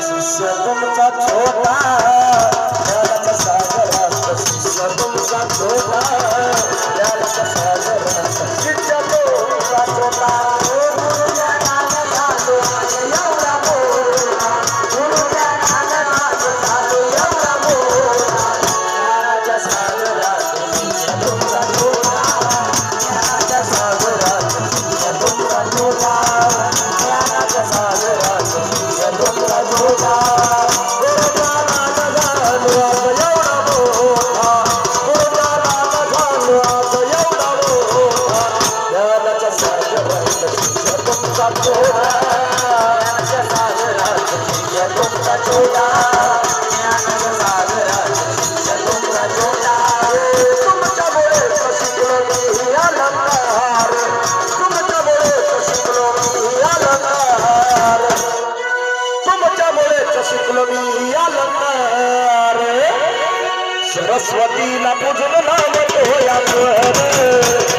शिष्य तुमचा छोटा ज्ञानाच्या सागरात शिष्य तुमचा छोटा ज्ञानाच्या सागरात शिष्य तुमचा छोटा सरस्वतीला पूजन नाम तो या